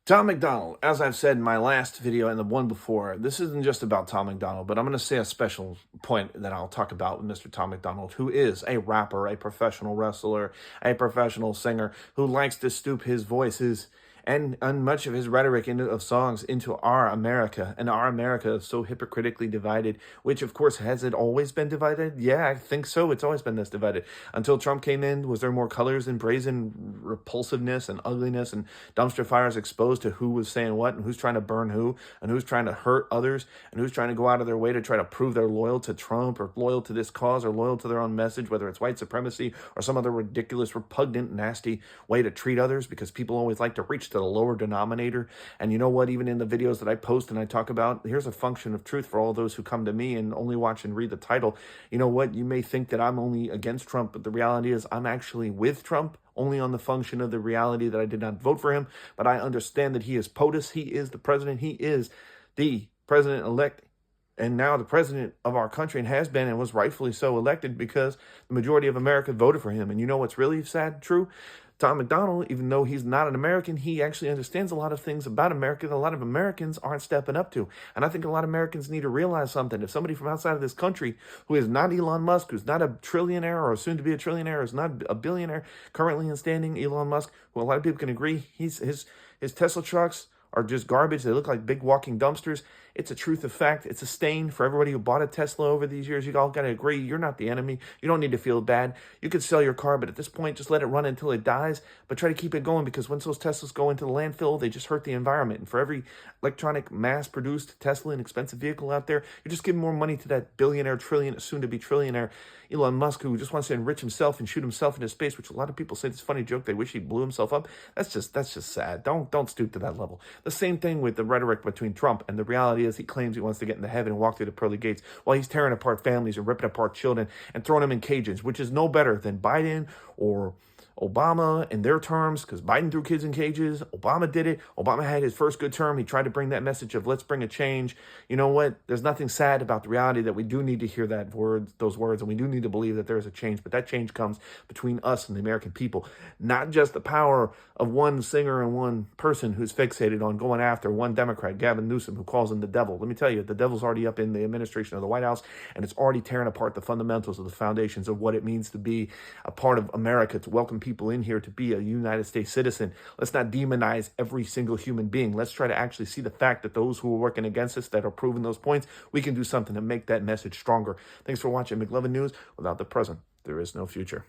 Tom McDonald, as I've said in my last video and the one before, this isn't just about Tom McDonald, but I'm going to say a special point that I'll talk about with Mr. Tom McDonald, who is a rapper, a professional wrestler, a professional singer, who likes to stoop his voices and much of his rhetoric of songs into our America. And our America is so hypocritically divided, which of course, has it always been divided? Yeah, I think so. It's always been this divided. Until Trump came in, was there more colors and brazen repulsiveness and ugliness and dumpster fires exposed to who was saying what and who's trying to burn who and who's trying to hurt others and who's trying to go out of their way to try to prove they're loyal to Trump or loyal to this cause or loyal to their own message, whether it's white supremacy or some other ridiculous, repugnant, nasty way to treat others, because people always like to reach to the lower denominator. And you know what? Even in the videos that I post and I talk about, here's a function of truth for all those who come to me and only watch and read the title. You know what? You may think that I'm only against Trump, but the reality is I'm actually with Trump, only on the function of the reality that I did not vote for him. But I understand that he is POTUS. He is the president. He is the president-elect and now the president of our country, and has been and was rightfully so elected because the majority of America voted for him. And you know what's really sad, true? Tom McDonald, even though he's not an American, he actually understands a lot of things about America that a lot of Americans aren't stepping up to. And I think a lot of Americans need to realize something. If somebody from outside of this country who is not Elon Musk, who's not a trillionaire or soon to be a trillionaire, is not a billionaire currently in standing, Elon Musk, who a lot of people can agree, his Tesla trucks are just garbage. They look like big walking dumpsters. It's a truth of fact. It's a stain for everybody who bought a Tesla over these years. You all got to agree. You're not the enemy. You don't need to feel bad. You could sell your car, but at this point, just let it run until it dies. But try to keep it going, because once those Teslas go into the landfill, they just hurt the environment. And for every electronic, mass-produced Tesla, an expensive vehicle out there, you're just giving more money to that billionaire, soon-to-be trillionaire Elon Musk, who just wants to enrich himself and shoot himself into space, which a lot of people say this funny joke. They wish he blew himself up. That's just sad. Don't stoop to that level. The same thing with the rhetoric between Trump, and the reality is he claims he wants to get into heaven and walk through the pearly gates while he's tearing apart families and ripping apart children and throwing them in cages, which is no better than Biden or Obama in their terms, because Biden threw kids in cages. Obama did it. Obama had his first good term. He tried to bring that message of let's bring a change. You know what? There's nothing sad about the reality that we do need to hear those words, and we do need to believe that there is a change. But that change comes between us and the American people, not just the power of one singer and one person who's fixated on going after one Democrat, Gavin Newsom, who calls him the devil. Let me tell you, the devil's already up in the administration of the White House, and it's already tearing apart the fundamentals of the foundations of what it means to be a part of America, to welcome people in here, to be a United States citizen. Let's not demonize every single human being. Let's try to actually see the fact that those who are working against us, that are proving those points, we can do something to make that message stronger. Thanks for watching Mcluvin News. Without the present, there is no future.